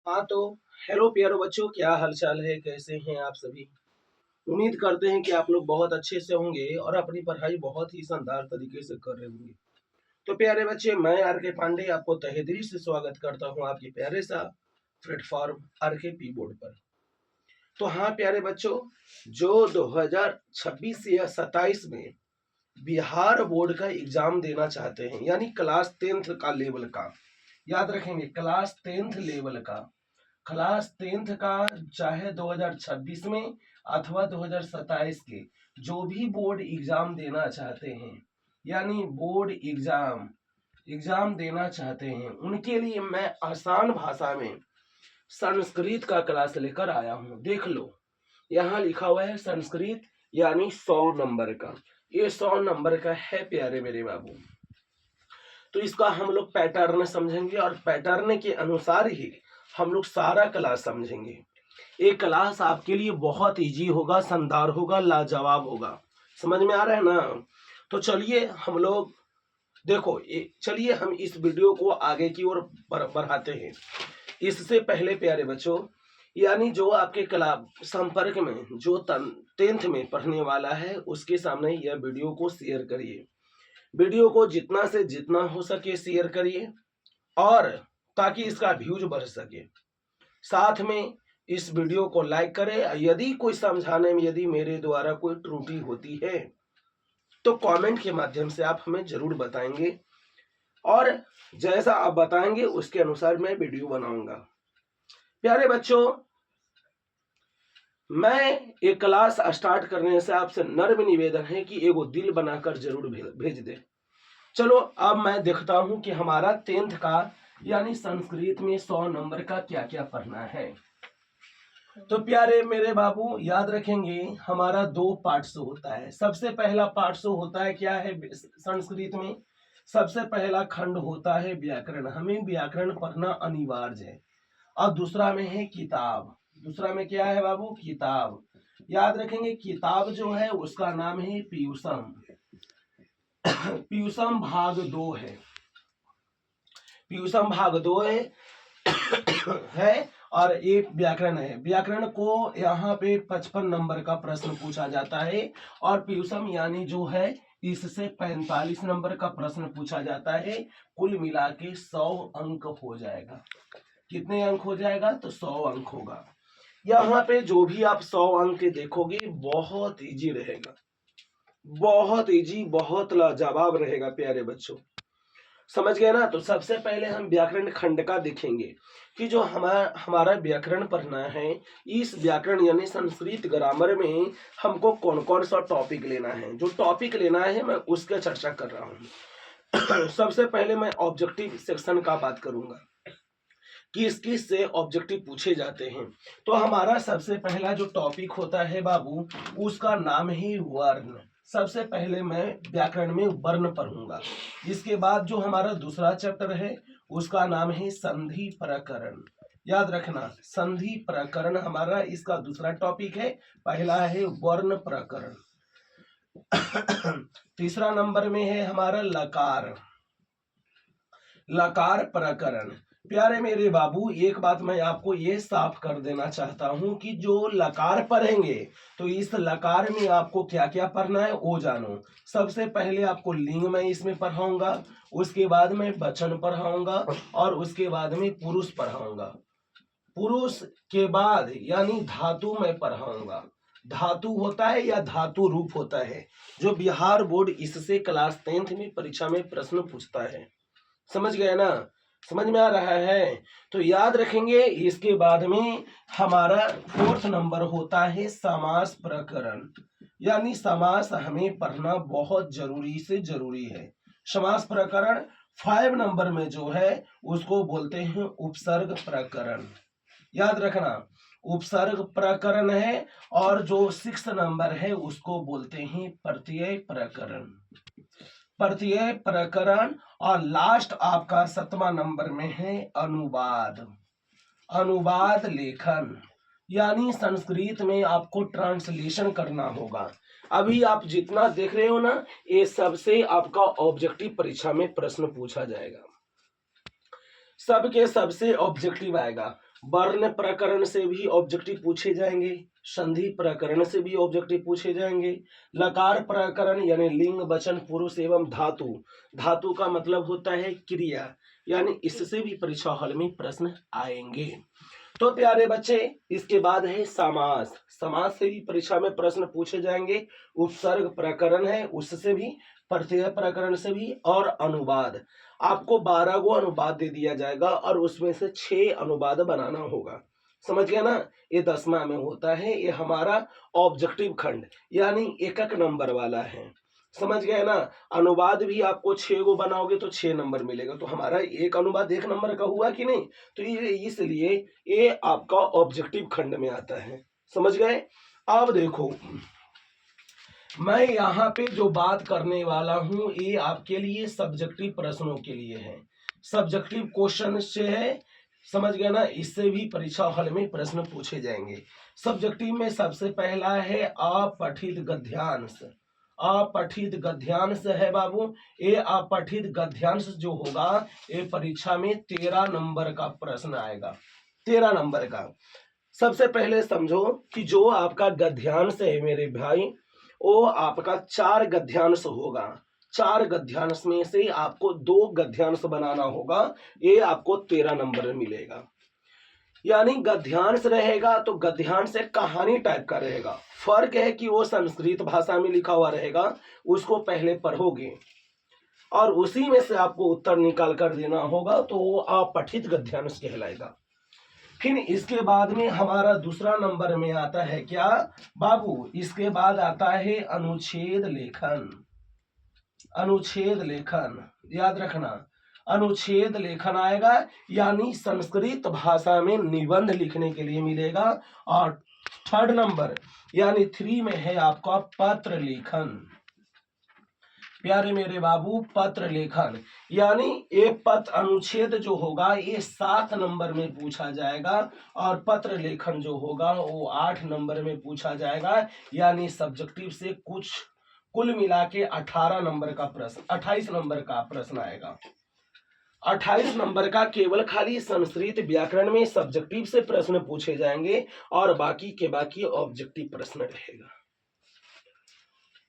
हाँ तो हेलो प्यारे बच्चों, क्या हाल चाल है, कैसे हैं आप सभी। उम्मीद करते हैं कि आप लोग बहुत अच्छे से होंगे और अपनी पढ़ाई बहुत ही शानदार तरीके से कर रहे होंगे। तो प्यारे बच्चे, मैं आर के पांडे आपको तहे दिल से स्वागत करता हूँ आपके प्यारे सा प्लेटफॉर्म आर के पी बोर्ड पर। तो हाँ प्यारे बच्चों, जो 2026 या 27 में बिहार बोर्ड का एग्जाम देना चाहते हैं, यानी क्लास 10th का लेवल का, याद रखेंगे क्लास 10th लेवल का, क्लास 10th का, चाहे 2026 में अथवा 2027 के जो भी बोर्ड एग्जाम देना चाहते हैं, यानी बोर्ड एग्जाम देना चाहते हैं, उनके लिए मैं आसान भाषा में संस्कृत का क्लास लेकर आया हूं। देख लो, यहाँ लिखा हुआ है संस्कृत, यानी 100 नंबर का। ये 100 नंबर का है प्यारे मेरे बाबू। तो इसका हम लोग पैटर्न समझेंगे और पैटर्न के अनुसार ही हम लोग सारा क्लास समझेंगे। एक क्लास आपके लिए बहुत इजी होगा, शानदार होगा, लाजवाब होगा। समझ में आ रहा है ना। तो चलिए हम लोग देखो, चलिए हम इस वीडियो को आगे की ओर बढ़ाते हैं। इससे पहले प्यारे बच्चों, यानी जो आपके क्लास संपर्क में जो 10th में पढ़ने वाला है, उसके सामने यह वीडियो को शेयर करिए। वीडियो को जितना से जितना हो सके शेयर करिए, और ताकि इसका व्यूज बढ़ सके। साथ में इस वीडियो को लाइक करें। यदि कोई समझाने में यदि मेरे द्वारा कोई त्रुटि होती है तो कमेंट के माध्यम से आप हमें जरूर बताएंगे, और जैसा आप बताएंगे उसके अनुसार मैं वीडियो बनाऊंगा। प्यारे बच्चों, मैं एक क्लास स्टार्ट करने से आपसे नर्म निवेदन है कि एगो दिल बनाकर जरूर भेज दे। चलो अब मैं देखता हूं कि हमारा 10th का यानी संस्कृत में 100 नंबर का क्या क्या पढ़ना है। तो प्यारे मेरे बाबू, याद रखेंगे हमारा 2 पार्ट्स होता है। सबसे पहला पार्ट्स होता है, क्या है संस्कृत में, सबसे पहला खंड होता है व्याकरण। हमें व्याकरण पढ़ना अनिवार्य है। और दूसरा में है किताब। दूसरा में क्या है बाबू, किताब। याद रखेंगे किताब जो है उसका नाम है पीयूषम। पीयूषम भाग 2 है। पीयूषम भाग 2 है और एक व्याकरण है। व्याकरण को यहाँ पे 55 नंबर का प्रश्न पूछा जाता है, और पीयूषम यानी जो है इससे 45 नंबर का प्रश्न पूछा जाता है। कुल मिला के 100 अंक हो जाएगा। कितने अंक हो जाएगा, तो 100 अंक होगा। यहाँ पे जो भी आप 100 अंक देखोगे बहुत इजी रहेगा, बहुत इजी, बहुत लाजवाब रहेगा प्यारे बच्चों। समझ गए ना। तो सबसे पहले हम व्याकरण खंड का देखेंगे कि जो हमारा व्याकरण पढ़ना है, इस व्याकरण यानी संस्कृत ग्रामर में हमको कौन कौन सा टॉपिक लेना है। जो टॉपिक लेना है मैं उसका चर्चा कर रहा हूँ। सबसे पहले मैं ऑब्जेक्टिव सेक्शन का बात करूंगा, किस किस से ऑब्जेक्टिव पूछे जाते हैं। तो हमारा सबसे पहला जो टॉपिक होता है बाबू, उसका नाम है वर्ण। सबसे पहले मैं व्याकरण में वर्ण पढ़ूंगा। इसके बाद जो हमारा दूसरा चैप्टर है उसका नाम है संधि प्रकरण। याद रखना, संधि प्रकरण हमारा इसका दूसरा टॉपिक है। पहला है वर्ण प्रकरण। तीसरा नंबर में है हमारा लकार, लकार प्रकरण। प्यारे मेरे बाबू, एक बात मैं आपको ये साफ कर देना चाहता हूं कि जो लकार पढ़ेंगे तो इस लकार में आपको क्या क्या पढ़ना है वो जानो। सबसे पहले आपको लिंग में इसमें पढ़ाऊंगा, उसके बाद में वचन पढ़ाऊंगा, और उसके बाद में पुरुष पढ़ाऊंगा। पुरुष के बाद यानी धातु में पढ़ाऊंगा। धातु होता है या धातु रूप होता है, जो बिहार बोर्ड इससे क्लास 10th में परीक्षा में प्रश्न पूछता है। समझ गए ना, समझ में आ रहा है। तो याद रखेंगे। इसके बाद में हमारा 4th नंबर होता है समास प्रकरण, यानी समास हमें पढ़ना बहुत जरूरी से जरूरी है। समास प्रकरण 5 नंबर में जो है उसको बोलते हैं उपसर्ग प्रकरण। याद रखना, उपसर्ग प्रकरण है। और जो 6th नंबर है उसको बोलते हैं प्रत्यय प्रकरण, प्रत्यय प्रकरण। और लास्ट आपका 7वां नंबर में है अनुवाद, अनुवाद लेखन, यानी संस्कृत में आपको ट्रांसलेशन करना होगा। अभी आप जितना देख रहे हो ना, ये सबसे आपका ऑब्जेक्टिव परीक्षा में प्रश्न पूछा जाएगा। सबके सबसे ऑब्जेक्टिव आएगा। वर्ण प्रकरण से भी ऑब्जेक्टिव पूछे जाएंगे, संधि प्रकरण से भी ऑब्जेक्टिव पूछे जाएंगे, लकार प्रकरण यानी लिंग वचन पुरुष एवं धातु, धातु का मतलब होता है क्रिया, यानी इससे भी परीक्षा हॉल में प्रश्न आएंगे। तो प्यारे बच्चे इसके बाद है समास, समास से भी परीक्षा में प्रश्न पूछे जाएंगे, उपसर्ग प्रकरण है उससे भी, प्रत्यय प्रकरण से भी, और अनुवाद। आपको 12 गो अनुवाद दे दिया जाएगा और उसमें से 6 अनुवाद बनाना होगा। समझ गया ना, ये 10वां में होता है, ये हमारा ऑब्जेक्टिव खंड यानी एकक नंबर वाला है। समझ गए ना, अनुवाद भी आपको 6 गो बनाओगे तो 6 नंबर मिलेगा, तो हमारा एक अनुवाद 1 नंबर का हुआ कि नहीं, तो ये इसलिए ये आपका ऑब्जेक्टिव खंड में आता है। समझ गए। अब देखो मैं यहाँ पे जो बात करने वाला हूं ये आपके लिए सब्जेक्टिव प्रश्नों के लिए है, सब्जेक्टिव क्वेश्चन से है। समझ गए ना, इससे भी परीक्षा हॉल में प्रश्न पूछे जाएंगे। सब्जेक्टिव में सबसे पहला है अपठित गद्यांश, अपठित गद्यांश है बाबू। ये अपठित गद्यांश जो होगा ये परीक्षा में 13 नंबर का प्रश्न आएगा, 13 नंबर का। सबसे पहले समझो कि जो आपका गद्यांश है मेरे भाई, वो आपका 4 गद्यांश होगा, 4 गद्यांश में से आपको 2 गद्यांश बनाना होगा, ये आपको 13 नंबर मिलेगा। यानी गद्यांश रहेगा तो गद्यांश एक कहानी टाइप का रहेगा, फर्क है कि वो संस्कृत भाषा में लिखा हुआ रहेगा, उसको पहले पढ़ोगे और उसी में से आपको उत्तर निकाल कर देना होगा, तो वो अपठित गद्यांश कहलाएगा। फिर इसके बाद में हमारा दूसरा नंबर में आता है क्या बाबू, इसके बाद आता है अनुच्छेद लेखन। अनुच्छेद लेखन याद रखना, अनुच्छेद लेखन आएगा, यानी संस्कृत भाषा में निबंध लिखने के लिए मिलेगा। और 3rd नंबर यानी 3 में है आपका पत्र लेखन। प्यारे मेरे बाबू पत्र लेखन, यानी एक पत्र अनुच्छेद जो होगा ये 7 नंबर में पूछा जाएगा और पत्र लेखन जो होगा वो 8 नंबर में पूछा जाएगा। यानी सब्जेक्टिव से कुछ कुल मिला के 18 नंबर का प्रश्न, 28 नंबर का प्रश्न आएगा। 28 नंबर का केवल खाली संस्कृत व्याकरण में सब्जेक्टिव से प्रश्न पूछे जाएंगे और बाकी के बाकी ऑब्जेक्टिव प्रश्न रहेगा।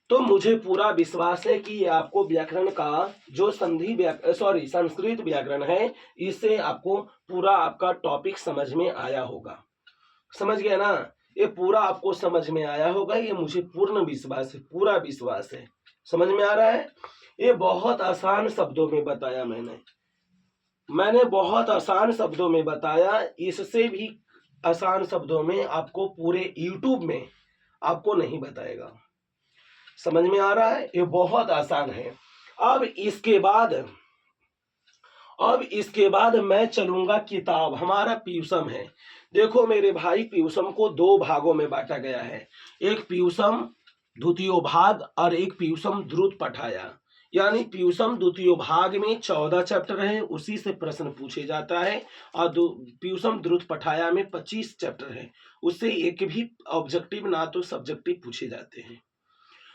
तो मुझे पूरा विश्वास है कि आपको व्याकरण का जो संस्कृत व्याकरण है इससे आपको पूरा आपका टॉपिक समझ में आया होगा। समझ गया ना, ये पूरा आपको समझ में आया होगा, ये मुझे पूर्ण विश्वास है, पूरा विश्वास है। समझ में आ रहा है। ये बहुत आसान शब्दों में बताया मैंने बहुत आसान शब्दों में बताया, इससे भी आसान शब्दों में आपको पूरे YouTube में आपको नहीं बताएगा। समझ में आ रहा है, ये बहुत आसान है। अब इसके बाद मैं चलूंगा किताब, हमारा पीयूषम है। देखो मेरे भाई पीयूषम को 2 भागों में बांटा गया है, एक पीयूषम द्वितीय भाग और एक पीयूषम द्रुत पठाया। यानी पीयूषम द्वितीय भाग में 14 चैप्टर है, उसी से प्रश्न पूछे जाता है, और पीयूषम द्रुत पठाया में 25 चैप्टर है, उससे एक भी ऑब्जेक्टिव ना तो सब्जेक्टिव पूछे जाते हैं।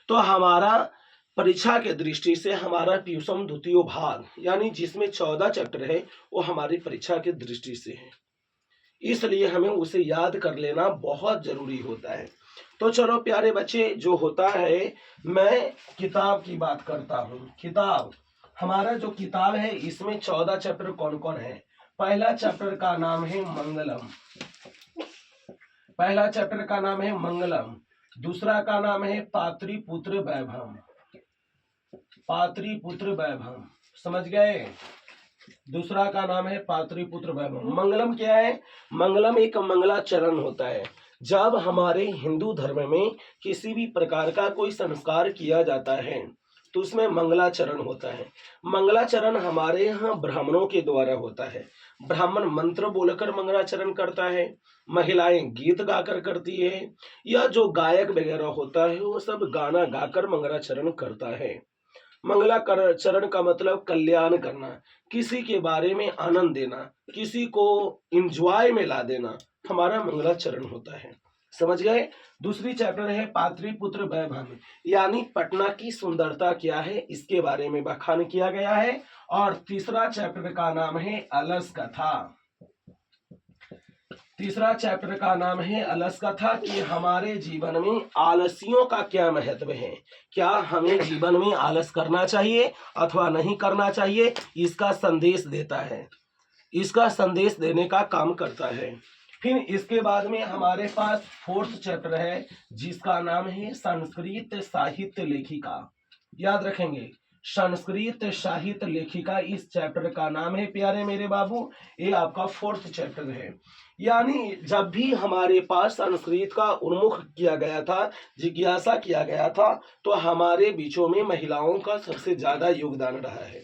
तो हमारा परीक्षा के दृष्टि से हमारा पीयूषम द्वितीय भाग यानी जिसमें 14 चैप्टर है वो हमारी परीक्षा के दृष्टि से है, इसलिए हमें उसे याद कर लेना बहुत जरूरी होता है। तो चलो प्यारे बच्चे, जो होता है मैं किताब की बात करता हूँ। किताब, हमारा जो किताब है इसमें 14 चैप्टर कौन कौन है। पहला चैप्टर का नाम है मंगलम, पहला चैप्टर का नाम है मंगलम। दूसरा का नाम है पात्रीपुत्र वैभव, पात्रीपुत्र वैभव। समझ गए, दूसरा का नाम है पात्रीपुत्र वैभव। मंगलम क्या है, मंगलम एक मंगलाचरण होता है। जब हमारे हिंदू धर्म में किसी भी प्रकार का कोई संस्कार किया जाता है तो उसमें मंगलाचरण होता है। मंगलाचरण हमारे यहाँ ब्राह्मणों के द्वारा होता है, ब्राह्मण मंत्र बोलकर मंगलाचरण करता है, महिलाएं गीत गाकर करती है, या जो गायक वगैरह होता है वो सब गाना गाकर मंगलाचरण करता है। मंगलाचरण का मतलब कल्याण करना, किसी के बारे में आनंद देना, किसी को इंजॉय में ला देना, हमारा मंगलाचरण होता है। समझ गए। दूसरी चैप्टर है पात्रीपुत्र वैभव, यानी पटना की सुंदरता क्या है इसके बारे में बखान किया गया है। और तीसरा चैप्टर का नाम है अलस कथा। तीसरा चैप्टर का नाम है अलस कथा कि हमारे जीवन में आलसियों का क्या महत्व है, क्या हमें जीवन में आलस करना चाहिए अथवा नहीं करना चाहिए, इसका संदेश देता है, इसका संदेश देने का काम करता है। फिर इसके बाद में हमारे पास फोर्थ चैप्टर है जिसका नाम है संस्कृत साहित्य लेखिका। याद रखेंगे, संस्कृत साहित्य लेखिका इस चैप्टर का नाम है प्यारे मेरे बाबू, ये आपका फोर्थ चैप्टर है। यानी जब भी हमारे पास संस्कृत का उन्मुख किया गया था, जिज्ञासा किया गया था, तो हमारे बीचों में महिलाओं का सबसे ज्यादा योगदान रहा है।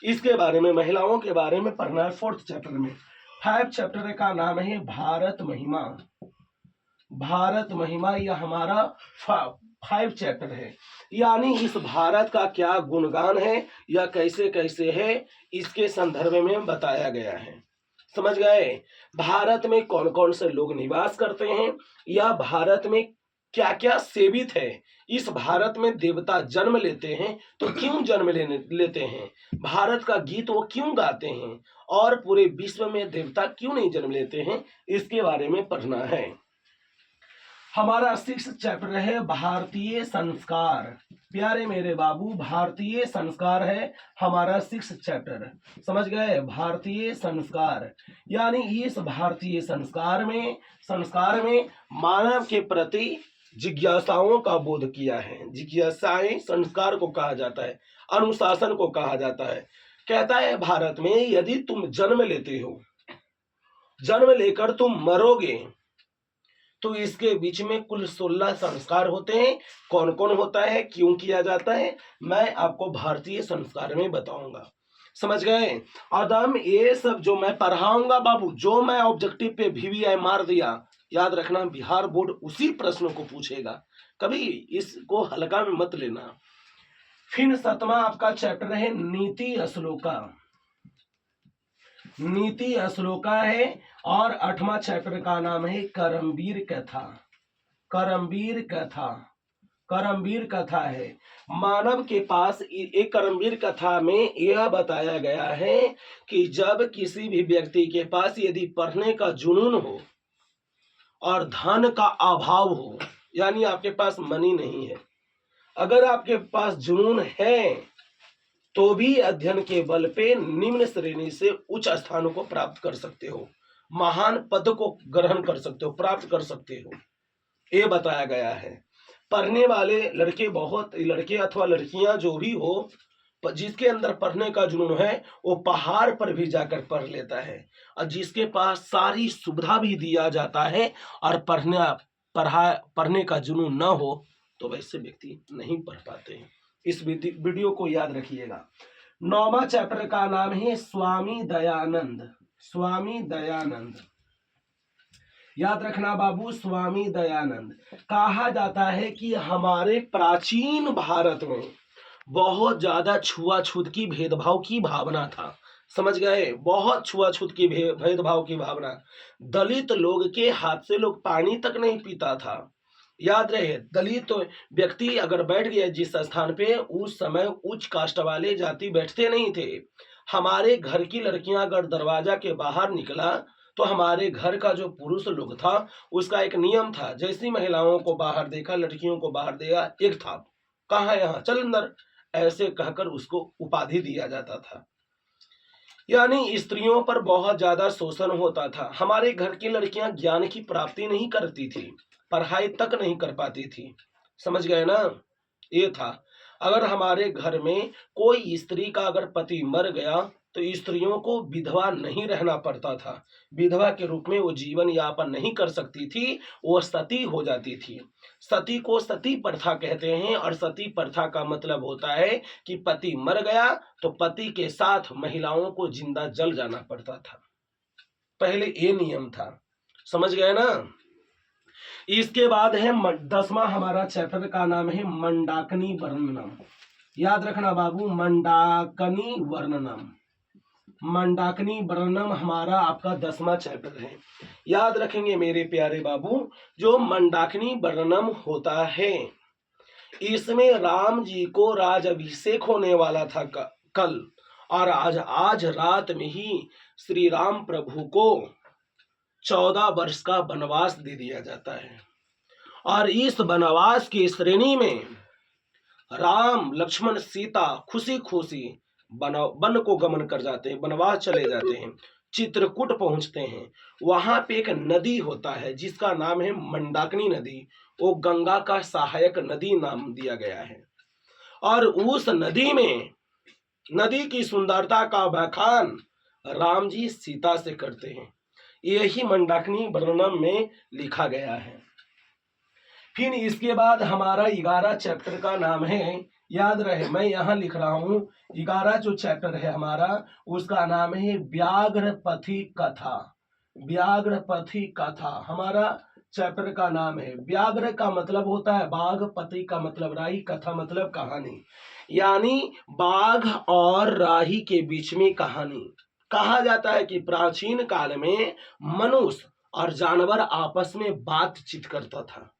इसके बारे में, महिलाओं के बारे में पढ़ना है फोर्थ चैप्टर में। 5 चैप्टर का नाम है भारत महिमा। भारत महिमा यह हमारा 5 चैप्टर है। यानी इस भारत का क्या गुणगान है या कैसे कैसे है, इसके संदर्भ में बताया गया है। समझ गए? भारत में कौन कौन से लोग निवास करते हैं, या भारत में क्या क्या सेवित है, इस भारत में देवता जन्म लेते हैं तो क्यों जन्म लेते हैं, भारत का गीत वो क्यों गाते हैं, और पूरे विश्व में देवता क्यों नहीं जन्म लेते हैं, इसके बारे में पढ़ना है। हमारा 6 चैप्टर है भारतीय संस्कार। प्यारे मेरे बाबू, भारतीय संस्कार है हमारा 6 चैप्टर। समझ गए? भारतीय संस्कार यानी इस भारतीय संस्कार में मानव के प्रति जिज्ञासाओं का बोध किया है। जिज्ञासाएं संस्कार को कहा जाता है, अनुशासन को कहा जाता है। कहता है भारत में यदि तुम जन्म लेते हो, जन्म लेकर तुम मरोगे, तो इसके बीच में कुल 16 संस्कार होते हैं। कौन कौन होता है, क्यों किया जाता है, मैं आपको भारतीय संस्कार में बताऊंगा। समझ गए? आदम ये सब जो मैं पढ़ाऊंगा बाबू, जो मैं ऑब्जेक्टिव पे VVI मार दिया, याद रखना बिहार बोर्ड उसी प्रश्नों को पूछेगा, कभी इसको हल्का में मत लेना। फिर 7वां आपका चैप्टर है नीति श्लोका। नीति श्लोका है। और 8वां चैप्टर का नाम है करमवीर कथा। करमवीर कथा, करमवीर कथा है। मानव के पास एक करमवीर कथा में यह बताया गया है कि जब किसी भी व्यक्ति के पास यदि पढ़ने का जुनून हो और धन का अभाव हो, यानी आपके पास मनी नहीं है, अगर आपके पास जुनून है तो भी अध्ययन के बल पे निम्न श्रेणी से उच्च स्थानों को प्राप्त कर सकते हो, महान पद को ग्रहण कर सकते हो, प्राप्त कर सकते हो, ये बताया गया है। पढ़ने वाले लड़के, बहुत लड़के अथवा लड़कियां जो भी हो, जिसके अंदर पढ़ने का जुनून है वो पहाड़ पर भी जाकर पढ़ लेता है, और जिसके पास सारी सुविधा भी दिया जाता है और पढ़ने का जुनून न हो तो वैसे व्यक्ति नहीं पढ़ पाते हैं। इस वीडियो को याद रखिएगा। 9वां चैप्टर का नाम है स्वामी दयानंद। स्वामी दयानंद, याद रखना बाबू, स्वामी दयानंद। कहा जाता है कि हमारे प्राचीन भारत में बहुत ज्यादा छुआछूत की, भेदभाव की भावना था। समझ गए? बहुत छुआछूत की, भेदभाव की भावना। दलित लोग के हाथ से लोग पानी तक नहीं पीता था। याद रहे, दलित व्यक्ति अगर बैठ गया जिस स्थान पे, उस समय उच्च कास्ट वाले जाति बैठते नहीं थे। हमारे घर की लड़कियां अगर दरवाजा के बाहर निकला तो हमारे घर का जो पुरुष लोग था उसका एक नियम था, जैसी महिलाओं को बाहर देखा, लड़कियों को बाहर देखा, एक था, कहाँ यहाँ, चल अंदर, ऐसे कहकर उसको उपाधि दिया जाता था। यानी स्त्रियों पर बहुत ज्यादा शोषण होता था। हमारे घर की लड़कियां ज्ञान की प्राप्ति नहीं करती थी, पढ़ाई तक नहीं कर पाती थी। समझ गए ना? ये था। अगर हमारे घर में कोई स्त्री का अगर पति मर गया तो स्त्रियों को विधवा नहीं रहना पड़ता था। विधवा के रूप में वो जीवन यापन नहीं कर सकती थी, वो सती हो जाती थी। सती को सती प्रथा कहते हैं, और सती प्रथा का मतलब होता है कि पति मर गया तो पति के साथ महिलाओं को जिंदा जल जाना पड़ता था। पहले ये नियम था। समझ गए ना? इसके बाद है 10वां हमारा चैप्टर का नाम है मंडाकनी वर्णनम। याद रखना बाबू, मंडाकनी वर्णनम। मंडाकनी वर्णनम हमारा आपका 10वां चैप्टर है। याद रखेंगे मेरे प्यारे बाबू, जो मंडाकनी वर्णनम होता है, इसमें राम जी को राजाभिषेक होने वाला था कल, और आज रात में ही श्री राम प्रभु को 14 वर्ष का वनवास दे दिया जाता है। और इस वनवास की श्रेणी में राम लक्ष्मण सीता खुशी खुशी वन को गमन कर जाते हैं, वनवास चले जाते हैं, चित्रकूट पहुंचते हैं। वहां पे एक नदी होता है जिसका नाम है मंदाकिनी नदी। वो गंगा का सहायक नदी नाम दिया गया है। और उस नदी में, नदी की सुंदरता का बखान राम जी सीता से करते हैं। यही मंदाकिनी वर्णन में लिखा गया है। फिर इसके बाद हमारा 11 चैप्टर का नाम है, याद रहे मैं यहाँ लिख रहा हूँ, 11 जो चैप्टर है हमारा उसका नाम है व्याघ्रपथी कथा। व्याघ्रपथी कथा हमारा चैप्टर का नाम है। व्याघ्र का मतलब होता है बाघ, पति का मतलब राही, कथा मतलब कहानी। यानी बाघ और राही के बीच में कहानी। कहा जाता है कि प्राचीन काल में मनुष्य और जानवर आपस में बातचीत करता था,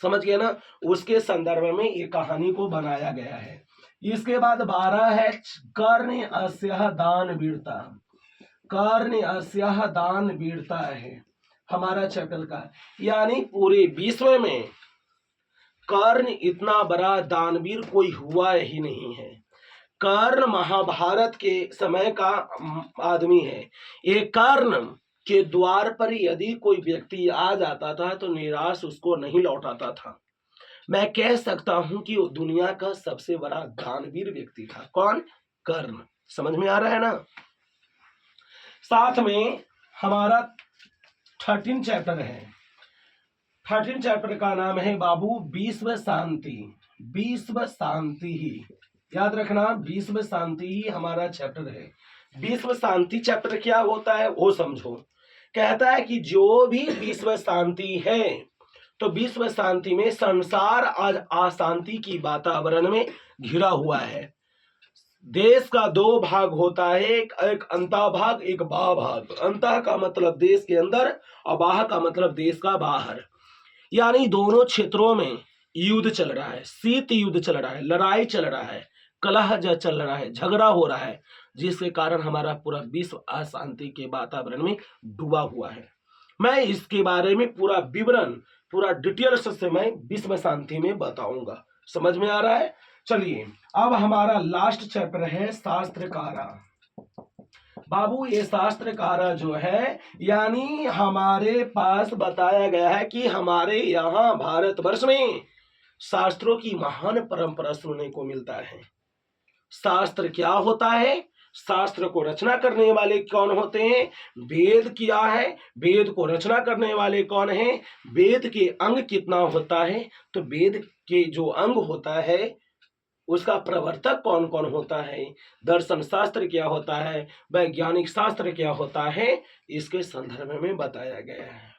समझ गए ना, उसके संदर्भ में ये कहानी को बनाया गया है। इसके बाद 12 है कर्ण अस्यः दान वीरता। कर्ण अस्यः दान वीरता है हमारा चैप्टर का। यानी पूरे विश्व में कर्ण इतना बड़ा दानवीर कोई हुआ ही नहीं है। कर्ण महाभारत के समय का आदमी है। ये कर्ण के द्वार पर यदि कोई व्यक्ति आ जाता था तो निराश उसको नहीं लौटाता था। मैं कह सकता हूं कि वो दुनिया का सबसे बड़ा दानवीर व्यक्ति था। कौन? कर्ण। समझ में आ रहा है ना। साथ में हमारा 13 चैप्टर है। 13 चैप्टर का नाम है बाबू विश्व शांति। विश्व शांति ही याद रखना, विश्व शांति ही हमारा चैप्टर है। विश्व शांति चैप्टर क्या होता है वो समझो। कहता है कि जो भी विश्व शांति है तो विश्व शांति में संसार आज अशांति की वातावरण में घिरा हुआ है। देश का 2 भाग होता है, एक अंतः भाग, एक बाह्य भाग। अंतः का मतलब देश के अंदर और बाह्य का मतलब देश का बाहर। यानी दोनों क्षेत्रों में युद्ध चल रहा है, शीत युद्ध चल रहा है, लड़ाई चल रहा है, कलह चल रहा है, झगड़ा हो रहा है, जिसके कारण हमारा पूरा विश्व अशांति के वातावरण में डूबा हुआ है। मैं इसके बारे में पूरा विवरण, पूरा डिटेल्स से मैं विश्व शांति में बताऊंगा। समझ में आ रहा है। चलिए अब हमारा लास्ट चैप्टर है शास्त्रकारा। बाबू ये शास्त्रकारा जो है, यानी हमारे पास बताया गया है कि हमारे यहाँ भारतवर्ष में शास्त्रों की महान परंपरा सुनने को मिलता है। शास्त्र क्या होता है? शास्त्र को रचना करने वाले कौन होते हैं? वेद क्या है? वेद को रचना करने वाले कौन हैं? वेद के अंग कितना होता है? तो वेद के जो अंग होता है उसका प्रवर्तक कौन कौन होता है? दर्शन शास्त्र क्या होता है? वैज्ञानिक शास्त्र क्या होता है? इसके संदर्भ में बताया गया है।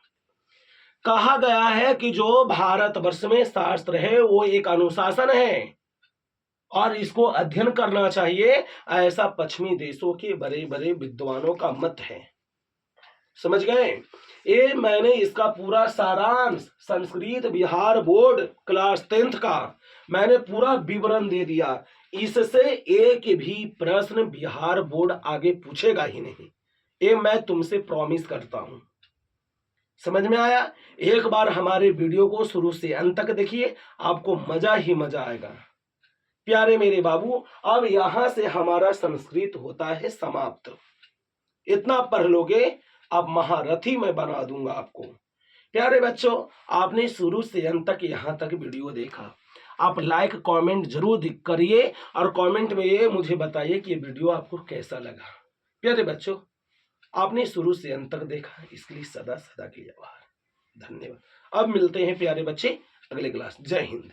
कहा गया है कि जो भारतवर्ष में शास्त्र है वो एक अनुशासन है और इसको अध्ययन करना चाहिए, ऐसा पश्चिमी देशों के बड़े बड़े विद्वानों का मत है। समझ गए। ये मैंने इसका पूरा सारांश Sanskrit Bihar board class 10th का मैंने पूरा विवरण दे दिया। इससे एक भी प्रश्न बिहार बोर्ड आगे पूछेगा ही नहीं, ये मैं तुमसे प्रॉमिस करता हूं। समझ में आया। एक बार हमारे वीडियो को शुरू से अंत तक देखिए, आपको मजा ही मजा आएगा। प्यारे मेरे बाबू, अब यहां से हमारा संस्कृत होता है समाप्त। इतना पढ़ लोगे अब महारथी मैं बना दूंगा आपको। प्यारे बच्चों, आपने शुरू से अंत तक यहां तक वीडियो देखा, आप लाइक कमेंट जरूर करिए और कमेंट में ये मुझे बताइए कि ये वीडियो आपको कैसा लगा। प्यारे बच्चों, आपने शुरू से अंत तक देखा, इसके लिए सदा सदा के लिए आभार, धन्यवाद। अब मिलते हैं प्यारे बच्चे अगले क्लास। जय हिंद।